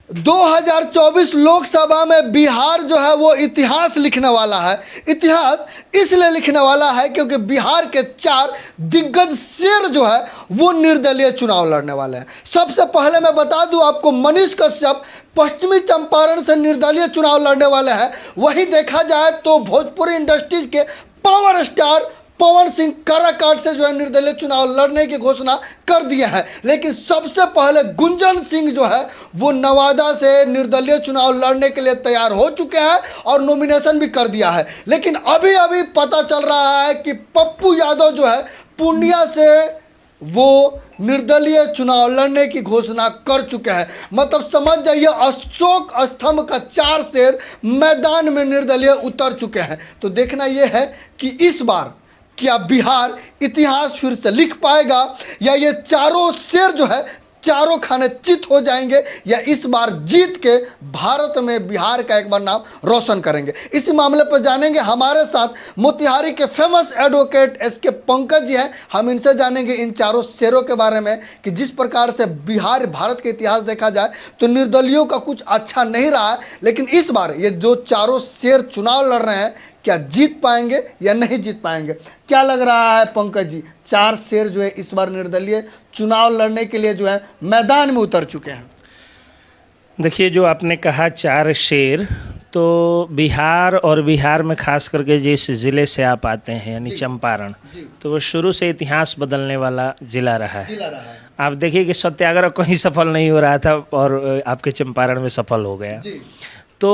2024 लोकसभा में बिहार जो है वो इतिहास लिखने वाला है। इतिहास इसलिए लिखने वाला है क्योंकि बिहार के 4 दिग्गज शेर जो है वो निर्दलीय चुनाव लड़ने वाले हैं। सबसे पहले मैं बता दूं आपको, मनीष कश्यप पश्चिमी चंपारण से निर्दलीय चुनाव लड़ने वाले हैं। वहीं देखा जाए तो भोजपुरी इंडस्ट्रीज के पावर स्टार पवन सिंह काराकाट से जो है निर्दलीय चुनाव लड़ने की घोषणा कर दिया है। लेकिन सबसे पहले गुंजन सिंह जो है वो नवादा से निर्दलीय चुनाव लड़ने के लिए तैयार हो चुके हैं और नॉमिनेशन भी कर दिया है। लेकिन अभी अभी पता चल रहा है कि पप्पू यादव जो है पूर्णिया से वो निर्दलीय चुनाव लड़ने की घोषणा कर चुके हैं। मतलब समझ जाइए, अशोक स्तंभ का 4 शेर मैदान में निर्दलीय उतर चुके हैं। तो देखना यह है कि इस बार क्या बिहार इतिहास फिर से लिख पाएगा, या ये चारों शेर जो है चारों खाने चित हो जाएंगे, या इस बार जीत के भारत में बिहार का एक बार नाम रोशन करेंगे। इसी मामले पर जानेंगे। हमारे साथ मोतिहारी के famous advocate SK Pankaj ji हैं। हम इनसे जानेंगे इन चारों शेरों के बारे में कि जिस प्रकार से बिहार भारत के इतिहास देखा जाए तो निर्दलियों का कुछ अच्छा नहीं रहा है, लेकिन इस बार ये जो चारों शेर चुनाव लड़ रहे हैं क्या जीत पाएंगे या नहीं जीत पाएंगे। क्या लग रहा है पंकज जी, 4 शेर जो है इस बार निर्दलीय चुनाव लड़ने के लिए जो है मैदान में उतर चुके हैं? देखिए, जो आपने कहा 4 शेर, तो बिहार और बिहार में खास करके जिस ज़िले से आप आते हैं यानी चंपारण, तो वो शुरू से इतिहास बदलने वाला ज़िला रहा है। आप देखिए कि सत्याग्रह कहीं सफल नहीं हो रहा था और आपके चंपारण में सफल हो गया। तो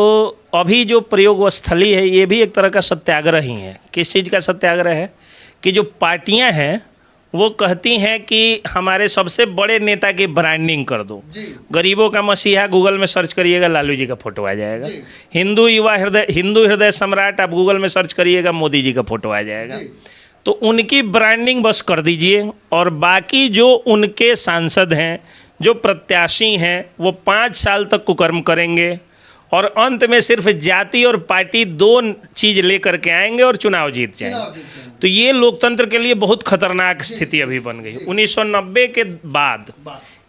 अभी जो प्रयोग स्थली है ये भी एक तरह का सत्याग्रह ही है। किस चीज़ का सत्याग्रह है कि जो पार्टियां हैं वो कहती हैं कि हमारे सबसे बड़े नेता की ब्रांडिंग कर दो। गरीबों का मसीहा गूगल में सर्च करिएगा, लालू जी का फोटो आ जाएगा। हिंदू हृदय सम्राट आप गूगल में सर्च करिएगा, मोदी जी का फोटो आ जाएगा। तो उनकी ब्रांडिंग बस कर दीजिए, और बाकी जो उनके सांसद हैं, जो प्रत्याशी हैं, वो 5 साल तक कुकर्म करेंगे और अंत में सिर्फ जाति और पार्टी 2 चीज़ लेकर के आएंगे और चुनाव जीत जाएंगे। तो ये लोकतंत्र के लिए बहुत खतरनाक स्थिति अभी बन गई। 1990 के बाद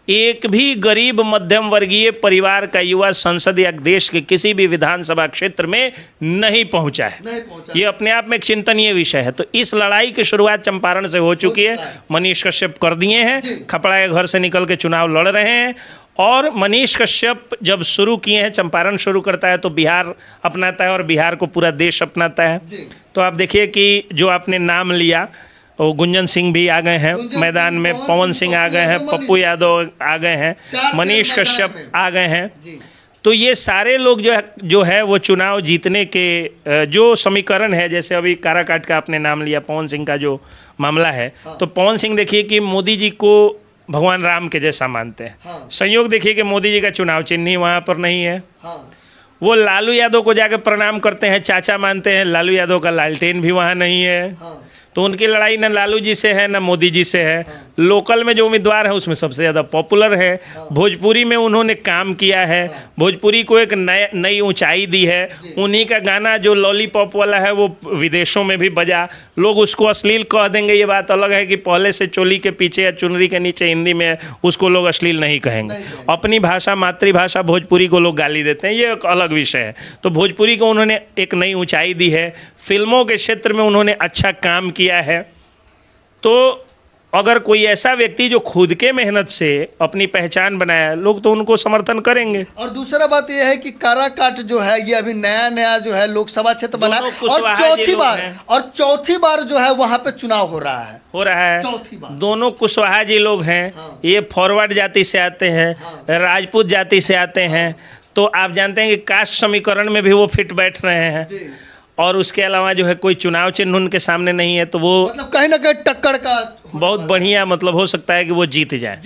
एक भी गरीब मध्यम वर्गीय परिवार का युवा संसद या देश के किसी भी विधानसभा क्षेत्र में नहीं पहुंचा है। ये अपने आप में एक चिंतनीय विषय है। तो इस लड़ाई की शुरुआत चंपारण से हो चुकी है। मनीष कश्यप कर दिए हैं, खपड़ा के घर से निकल के चुनाव लड़ रहे हैं। और मनीष कश्यप जब शुरू किए हैं, चंपारण शुरू करता है तो बिहार अपनाता है और बिहार को पूरा देश अपनाता है। तो आप देखिए कि जो आपने नाम लिया, वो गुंजन सिंह भी आ गए हैं मैदान में, पवन सिंह आ गए हैं, पप्पू यादव आ गए हैं, मनीष कश्यप आ गए हैं। तो ये सारे लोग जो है वो चुनाव जीतने के जो समीकरण है, जैसे अभी काराकाट का आपने नाम लिया, पवन सिंह का जो मामला है, तो पवन सिंह देखिए कि मोदी जी को भगवान राम के जैसा मानते हैं। संयोग देखिए कि मोदी जी का चुनाव चिन्ह ही वहाँ पर नहीं है। वो लालू यादव को जाकर प्रणाम करते हैं, चाचा मानते हैं, लालू यादव का लालटेन भी वहाँ नहीं है। तो उनकी लड़ाई न लालू जी से है न मोदी जी से है। लोकल में जो उम्मीदवार है उसमें सबसे ज़्यादा पॉपुलर है। भोजपुरी में उन्होंने काम किया है, भोजपुरी को एक नई ऊंचाई दी है। उन्हीं का गाना जो लॉलीपॉप वाला है वो विदेशों में भी बजा। लोग उसको अश्लील कह देंगे, ये बात अलग है कि पहले से चोली के पीछे या चुनरी के नीचे हिंदी में उसको लोग अश्लील नहीं कहेंगे। अपनी भाषा, मातृभाषा भोजपुरी को लोग गाली देते हैं, ये एक अलग विषय है। तो भोजपुरी को उन्होंने एक नई ऊंचाई दी है। फिल्मों के क्षेत्र में उन्होंने अच्छा काम किया है। तो अगर कोई ऐसा व्यक्ति जो खुद के मेहनत से अपनी पहचान बनाया, लोग तो उनको समर्थन करेंगे। और दूसरा बात यह है कि काराकाट जो है ये अभी नया जो है लोकसभा क्षेत्र बना, और चौथी बार जो है वहां पे चुनाव हो रहा है। चौथी बार दोनों कुशवाहा जी लोग हैं। ये फॉरवर्ड जाति से आते हैं, राजपूत जाति से आते हैं। तो आप जानते हैं कि कास्ट समीकरण में भी वो फिट बैठ रहे हैं। और उसके अलावा जो है कोई चुनाव चिन्ह उनके सामने नहीं है, तो वो मतलब कहीं ना कहीं टक्कर का बहुत बढ़िया मतलब हो सकता है कि वो जीत जाए।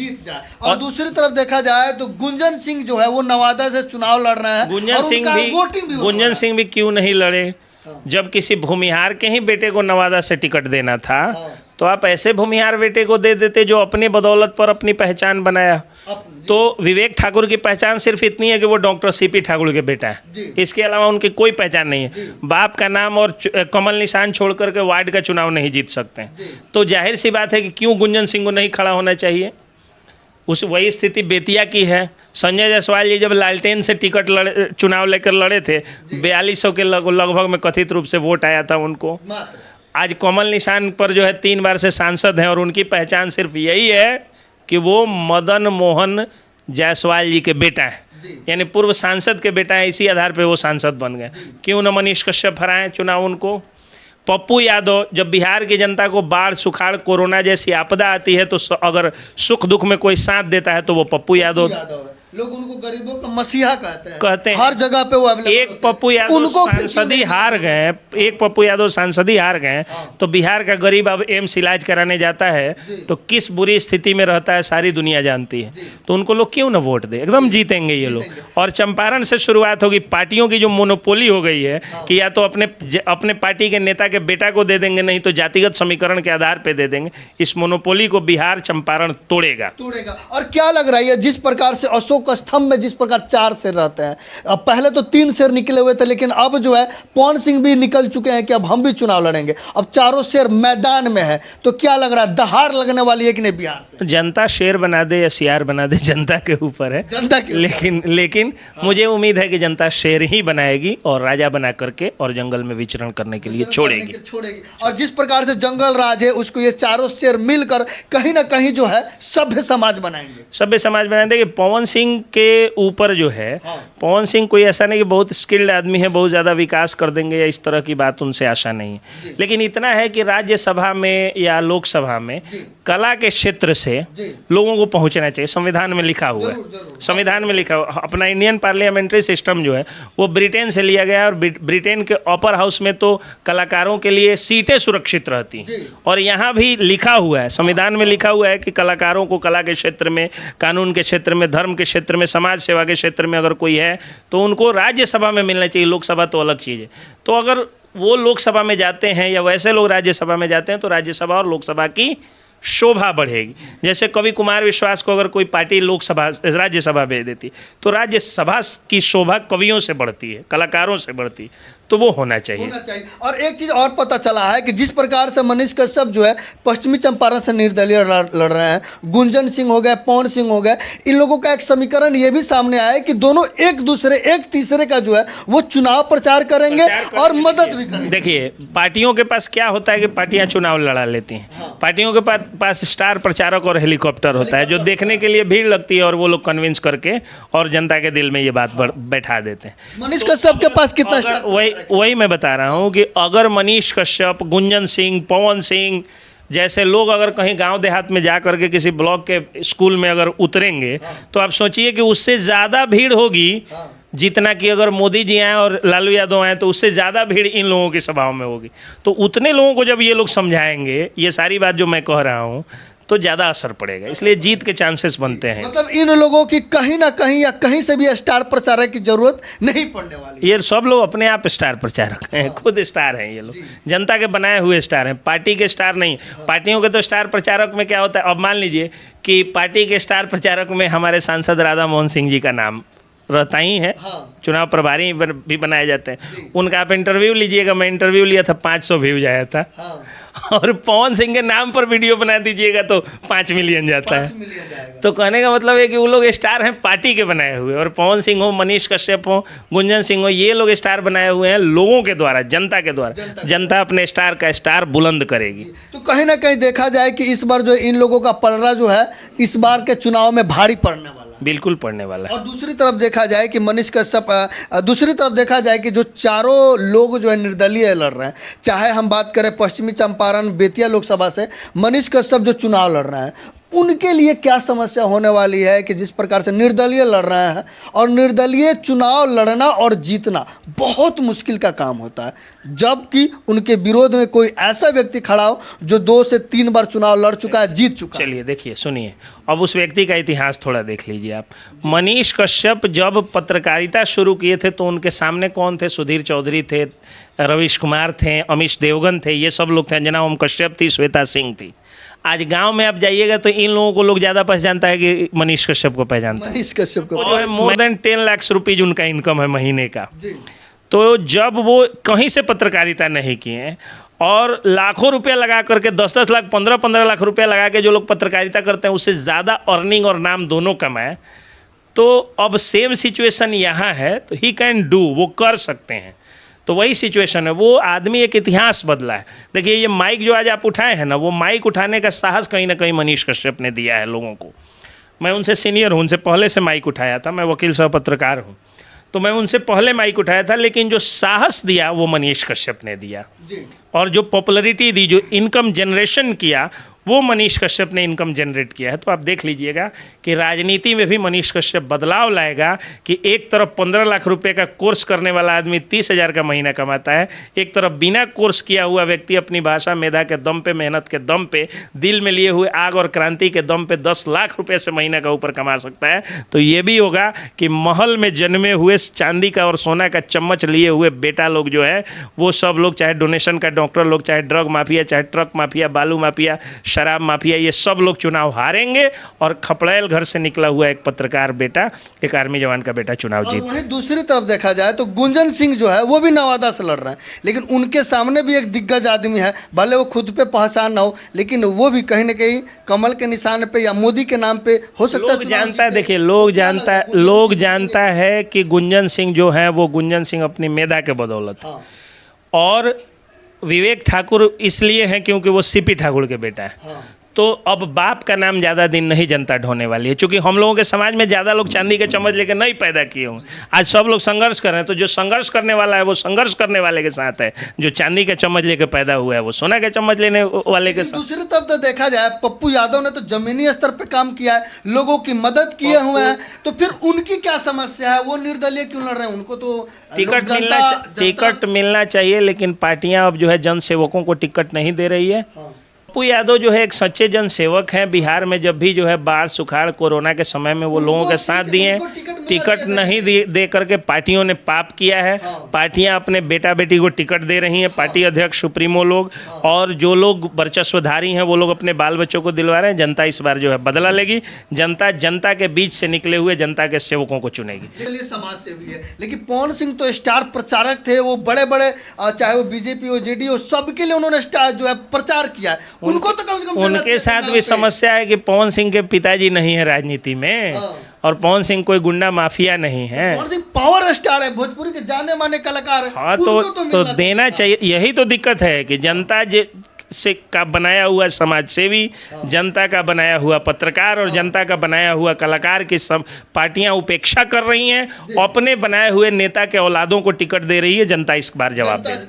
और दूसरी तरफ देखा जाए तो गुंजन सिंह जो है वो नवादा से चुनाव लड़ रहे हैं। गुंजन सिंह भी क्यों नहीं लड़े? जब किसी भूमिहार के ही बेटे को नवादा से टिकट देना था, तो आप ऐसे भूमिहार बेटे को दे देते जो अपनी बदौलत पर अपनी पहचान बनाया। तो विवेक ठाकुर की पहचान सिर्फ इतनी है कि वो डॉक्टर सीपी ठाकुर के बेटा है, इसके अलावा उनकी कोई पहचान नहीं है। बाप का नाम और कमल निशान छोड़ करके वार्ड का चुनाव नहीं जीत सकते। तो जाहिर सी बात है कि क्यों गुंजन सिंह को नहीं खड़ा होना चाहिए। उस वही स्थिति बेतिया की है। संजय जायसवाल जी जब लालटेन से चुनाव लेकर लड़े थे, 4200 के लगभग में कथित रूप से वोट आया था उनको। आज कमल निशान पर जो है 3 बार से सांसद हैं और उनकी पहचान सिर्फ यही है कि वो मदन मोहन जायसवाल जी के बेटा हैं, यानी पूर्व सांसद के बेटा हैं। इसी आधार पे वो सांसद बन गए। क्यों न मनीष कश्यप हराएं चुनाव उनको। पप्पू यादव, जब बिहार की जनता को बाढ़, सुखाड़, कोरोना जैसी आपदा आती है तो अगर सुख दुख में कोई साथ देता है तो वो पप्पू यादव है। लोग उनको गरीबों का मसीहा कहते हैं। हर जगह पे वो अवेलेबल। एक पप्पू यादव सांसदी हार गए, एक पप्पू यादव सांसदी हार गए तो बिहार का गरीब अब एम्स इलाज कराने जाता है तो किस बुरी स्थिति में रहता है सारी दुनिया जानती है। तो उनको लोग क्यों ना वोट दे, एकदम जीतेंगे ये लोग। और चंपारण से शुरुआत होगी। पार्टियों की जो मोनोपोली हो गई है कि या तो अपने पार्टी के नेता के बेटा को दे देंगे, नहीं तो जातिगत समीकरण के आधार पर दे देंगे। इस मोनोपोली को बिहार चंपारण तोड़ेगा। और क्या लग रहा है जिस प्रकार से अशोक स्तंभ में जिस प्रकार 4 शेर रहते हैं, अब पहले तो 3 शेर निकले हुए थे, लेकिन अब जो है पवन सिंह भी निकल चुके हैं कि अब हम भी चुनाव लड़ेंगे। अब चारों शेर मैदान में है, तो क्या लग रहा है दहाड़ लगने वाली है कि नहीं बिहार से? जनता शेर बना दे या सियार बना दे, जनता के ऊपर है। जनता के लेकिन मुझे उम्मीद है कि जनता शेर ही बनाएगी और राजा बना करके और जंगल में विचरण करने के लिए छोड़ेगी। और जिस प्रकार से जंगल राज है उसको ये चारों शेर मिलकर कहीं ना कहीं जो है सभ्य समाज बनाएंगे। सभ्य समाज बनाएंगे। पवन सिंह के ऊपर जो है, पवन सिंह कोई ऐसा नहीं कि बहुत स्किल्ड आदमी है, बहुत ज़्यादा विकास कर देंगे या इस तरह की बात उनसे आशा नहीं है। लेकिन इतना है कि राज्यसभा में या लोकसभा में कला के क्षेत्र से लोगों को पहुंचना चाहिए। संविधान में लिखा हुआ है, संविधान में लिखा हुआ। अपना इंडियन पार्लियामेंट्री सिस्टम जो है वो ब्रिटेन से लिया गया है और ब्रिटेन के अपर हाउस में तो कलाकारों के लिए सीटें सुरक्षित रहती हैं। और यहाँ भी लिखा हुआ है, संविधान में लिखा हुआ है कि कलाकारों को कला के क्षेत्र में, कानून के क्षेत्र में, धर्म के क्षेत्र में, समाज सेवा के क्षेत्र में अगर कोई है तो उनको राज्यसभा में मिलना चाहिए। लोकसभा तो अलग चीज़ है। तो अगर वो लोकसभा में जाते हैं या वैसे लोग राज्यसभा में जाते हैं तो राज्यसभा और लोकसभा की शोभा बढ़ेगी। जैसे कवि कुमार विश्वास को अगर कोई पार्टी लोकसभा राज्यसभा भेज देती तो राज्यसभा की शोभा कवियों से बढ़ती है, कलाकारों से बढ़ती है, तो वो होना चाहिए। और एक चीज़ और पता चला है कि जिस प्रकार से मनीष कश्यप जो है पश्चिमी चंपारण से निर्दलीय लड़ रहे हैं, गुंजन सिंह हो गए, पवन सिंह हो गए, इन लोगों का एक समीकरण ये भी सामने आया है कि दोनों एक तीसरे का जो है वो चुनाव प्रचार करेंगे और मदद भी करेंगे। देखिए पार्टियों के पास क्या होता है कि पार्टियां चुनाव लड़ा लेती हैं। पार्टियों के पास स्टार प्रचारक और हेलीकॉप्टर होता है जो देखने के लिए भीड़ लगती है और वो लोग कन्विंस करके और जनता के दिल में ये बात बैठा देते हैं। मनीष कश्यप के पास कितना? वही मैं बता रहा हूँ कि अगर मनीष कश्यप, गुंजन सिंह, पवन सिंह जैसे लोग अगर कहीं गांव देहात में जा करके किसी ब्लॉक के स्कूल में अगर उतरेंगे तो आप सोचिए कि उससे ज़्यादा भीड़ होगी जितना कि अगर मोदी जी आए और लालू यादव आए तो उससे ज़्यादा भीड़ इन लोगों की सभाओं में होगी। तो उतने लोगों को जब ये लोग समझाएंगे ये सारी बात जो मैं कह रहा हूँ तो ज़्यादा असर पड़ेगा, इसलिए जीत के चांसेस बनते हैं। मतलब इन लोगों की कहीं ना कहीं या कहीं से भी स्टार प्रचारक की जरूरत नहीं पड़ने वाली। ये सब लोग अपने आप स्टार प्रचारक हैं, खुद स्टार हैं ये लोग, जनता के बनाए हुए स्टार हैं, पार्टी के स्टार नहीं। पार्टियों के तो स्टार प्रचारक में क्या होता है, अब मान लीजिए कि पार्टी के स्टार प्रचारक में हमारे सांसद राधा मोहन सिंह जी का नाम रहता ही है। चुनाव प्रभारी भी बनाए जाते हैं। उनका आप इंटरव्यू लीजिएगा, मैं इंटरव्यू लिया था 500 व्यूज आया था। और पवन सिंह के नाम पर वीडियो बना दीजिएगा तो 5 मिलियन जाता है। तो कहने का मतलब है कि वो लोग स्टार हैं पार्टी के बनाए हुए, और पवन सिंह हो, मनीष कश्यप हो, गुंजन सिंह हो, ये लोग स्टार बनाए हुए हैं लोगों के द्वारा, जनता के द्वारा। जनता अपने स्टार का स्टार बुलंद करेगी। तो कहीं ना कहीं देखा जाए कि इस बार जो इन लोगों का पलड़ा जो है इस बार के चुनाव में भारी पड़ने वाला, बिल्कुल पड़ने वाला है। और दूसरी तरफ देखा जाए कि मनीष कश्यप, दूसरी तरफ देखा जाए कि जो चारों लोग जो है निर्दलीय लड़ रहे हैं, चाहे हम बात करें पश्चिमी चंपारण बेतिया लोकसभा से मनीष कश्यप जो चुनाव लड़ रहे हैं, उनके लिए क्या समस्या होने वाली है कि जिस प्रकार से निर्दलीय लड़ रहे हैं, और निर्दलीय चुनाव लड़ना और जीतना बहुत मुश्किल का काम होता है, जबकि उनके विरोध में कोई ऐसा व्यक्ति खड़ा हो जो 2 से 3 बार चुनाव लड़ चुका है, जीत चुका है। चलिए देखिए, सुनिए, अब उस व्यक्ति का इतिहास थोड़ा देख लीजिए आप। मनीष कश्यप जब पत्रकारिता शुरू किए थे तो उनके सामने कौन थे? सुधीर चौधरी थे, रवीश कुमार थे, अमीश देवगन थे, ये सब लोग थे। अंजना ओम कश्यप थी, श्वेता सिंह थी। आज गांव में आप जाइएगा तो इन लोगों को लोग ज़्यादा पहचानता है कि मनीष कश्यप को पहचानता है। मनीष कश्यप को जो है मोर देन 10 लाख रुपीज़ उनका इनकम है महीने का। तो जब वो कहीं से पत्रकारिता नहीं किए और लाखों रुपया लगा करके 10-10 लाख 15-15 लाख रुपया लगा के जो लोग पत्रकारिता करते हैं उससे ज़्यादा अर्निंग और नाम दोनों कमाए, तो अब सेम सिचुएशन यहाँ है, तो ही कैन डू, वो कर सकते हैं। तो वही सिचुएशन है, वो आदमी एक इतिहास बदला है। देखिए ये माइक जो आज आप उठाए हैं ना, वो माइक उठाने का साहस कहीं ना कहीं मनीष कश्यप ने दिया है लोगों को। मैं उनसे सीनियर हूँ, उनसे पहले से माइक उठाया था, मैं वकील सह पत्रकार हूँ, तो मैं उनसे पहले माइक उठाया था, लेकिन जो साहस दिया वो मनीष कश्यप ने दिया जी। और जो पॉपुलैरिटी दी, जो इनकम जनरेशन किया, वो मनीष कश्यप ने इनकम जनरेट किया है। तो आप देख लीजिएगा कि राजनीति में भी मनीष कश्यप बदलाव लाएगा कि एक तरफ 15 लाख रुपए का कोर्स करने वाला आदमी 30,000 का महीना कमाता है, एक तरफ बिना कोर्स किया हुआ व्यक्ति अपनी भाषा मेधा के दम पे, मेहनत के दम पे, दिल में लिए हुए आग और क्रांति के दम पे 10 लाख रुपए से महीना का ऊपर कमा सकता है। तो ये भी होगा कि महल में जन्मे हुए चांदी का और सोना का चम्मच लिए हुए बेटा लोग जो है, वो सब लोग, चाहे डोनेशन का डॉक्टर लोग, चाहे ड्रग माफिया, चाहे ट्रक माफिया, बालू माफिया, शराब माफिया, ये सब लोग चुनाव हारेंगे और खपड़ैल घर से निकला हुआ एक पत्रकार बेटा, एक आर्मी जवान का बेटा चुनाव जीत। वहीं दूसरी तरफ देखा जाए तो गुंजन सिंह जो है वो भी नवादा से लड़ रहे हैं, लेकिन उनके सामने भी एक दिग्गज आदमी है, भले वो खुद पे पहचान ना हो, लेकिन वो भी कहीं ना कहीं कमल के निशान पे या मोदी के नाम पे हो सकता है। लोग जानता है, देखिए लोग जानता है कि गुंजन सिंह जो है वो गुंजन सिंह अपनी मेधा के बदौलत, और विवेक ठाकुर इसलिए हैं क्योंकि वो सीपी ठाकुर के बेटा है। तो अब बाप का नाम ज़्यादा दिन नहीं जनता ढोने वाली है, क्योंकि हम लोगों के समाज में ज़्यादा लोग चांदी के चम्मच लेकर नहीं पैदा किए होंगे। आज सब लोग संघर्ष कर रहे हैं, तो जो संघर्ष करने वाला है वो संघर्ष करने वाले के साथ है, जो चांदी के चम्मच लेकर पैदा हुआ है वो सोना के चम्मच लेने वाले के साथ। दूसरी तरफ तो देखा जाए पप्पू यादव ने तो जमीनी स्तर पे काम किया है, लोगों की मदद किए हुए हैं, तो फिर उनकी क्या समस्या है? वो निर्दलीय क्यों लड़ रहे हैं? उनको तो टिकट मिलना चाहिए, लेकिन पार्टियां अब जो है जन सेवकों को टिकट नहीं दे रही है। पप्पू यादव जो है एक सच्चे जनसेवक हैं। बिहार में जब भी जो है बाढ़, सुखाड़, कोरोना के समय में वो लोगों के साथ दिए, टिकट नहीं दे करके पार्टियों ने पाप किया है। पार्टियां अपने बेटा बेटी को टिकट दे रही हैं, पार्टी अध्यक्ष, सुप्रीमो लोग, और जो लोग वर्चस्वधारी हैं वो लोग अपने बाल बच्चों को दिलवा रहे हैं। जनता इस बार जो है बदला लेगी, जनता के बीच से निकले हुए जनता के सेवकों को चुनेगी। समाज सेवी है, लेकिन पवन सिंह तो स्टार प्रचारक थे, वो बड़े बड़े चाहे वो बीजेपी हो, जेडीयू, सबके लिए उन्होंने स्टार जो है प्रचार किया है। उनको तो कम से कम उनके साथ भी समस्या है कि पवन सिंह के पिताजी नहीं है राजनीति में, और पवन सिंह कोई गुंडा माफिया नहीं है। पवन सिंह पावर स्टार है, भोजपुरी के जाने माने कलाकार है। हाँ, तो देना चाहिए। यही तो दिक्कत है कि जनता से का बनाया हुआ समाज सेवी, जनता का बनाया हुआ पत्रकार और जनता का बनाया हुआ कलाकार की सब पार्टियां उपेक्षा कर रही हैं, अपने बनाए हुए नेता के औलादों को टिकट दे रही है। जनता इस बार जवाब देगी,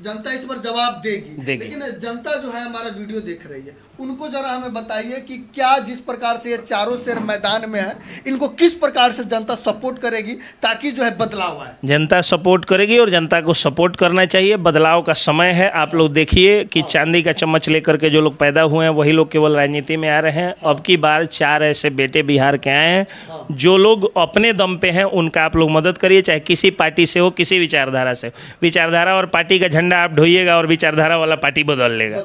जनता इस पर जवाब देगी। लेकिन जनता जो है हमारा वीडियो देख रही है, उनको जरा हमें बताइए कि क्या जिस प्रकार से ये चारों शेर मैदान में है, इनको किस प्रकार से जनता सपोर्ट करेगी ताकि जो है बदलाव आए? जनता सपोर्ट करेगी और जनता को सपोर्ट करना चाहिए। बदलाव का समय है। आप लोग देखिए कि चांदी का चम्मच लेकर के जो लोग पैदा हुए हैं वही लोग केवल राजनीति में आ रहे हैं। अब की बार 4 ऐसे बेटे बिहार के आए हैं जो लोग अपने दम पे हैं, उनका आप लोग मदद करिए, चाहे किसी पार्टी से हो, किसी विचारधारा से। विचारधारा और पार्टी का झंडा आप ढोइएगा और विचारधारा वाला पार्टी बदल लेगा।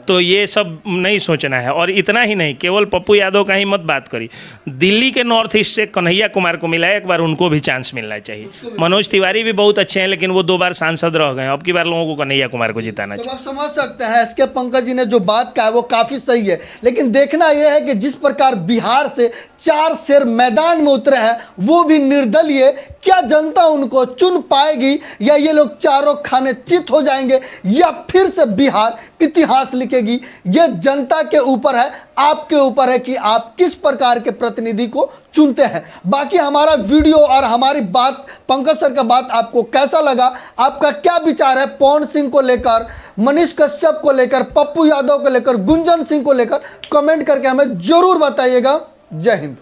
तो ये सब नहीं सोचना है। और इतना ही नहीं, केवल पप्पू यादव का ही मत बात करी, दिल्ली के नॉर्थ ईस्ट से कन्हैया कुमार को मिला है, एक बार उनको भी चांस मिलना चाहिए। मनोज तिवारी भी बहुत अच्छे हैं, लेकिन वो 2 बार सांसद रह गए। अब की बार लोगों को कन्हैया कुमार को जिताना चाहिए। तो आप समझ सकते हैं एसके पंकज जी ने जो बात कहा है वो काफी सही है, लेकिन देखना यह है कि जिस प्रकार बिहार से 4 शेर मैदान में उतरे हैं वो भी निर्दलीय, क्या जनता उनको चुन पाएगी या ये लोग चारों खाने चित हो जाएंगे या फिर से बिहार इतिहास लिखेगी? ये जनता के ऊपर है, आपके ऊपर है कि आप किस प्रकार के प्रतिनिधि को चुनते हैं। बाकी हमारा वीडियो और हमारी बात, पंकज सर का बात आपको कैसा लगा? आपका क्या विचार है पवन सिंह को लेकर, मनीष कश्यप को लेकर, पप्पू यादव को लेकर, गुंजन सिंह को लेकर? कमेंट करके हमें जरूर बताइएगा। जय हिंद।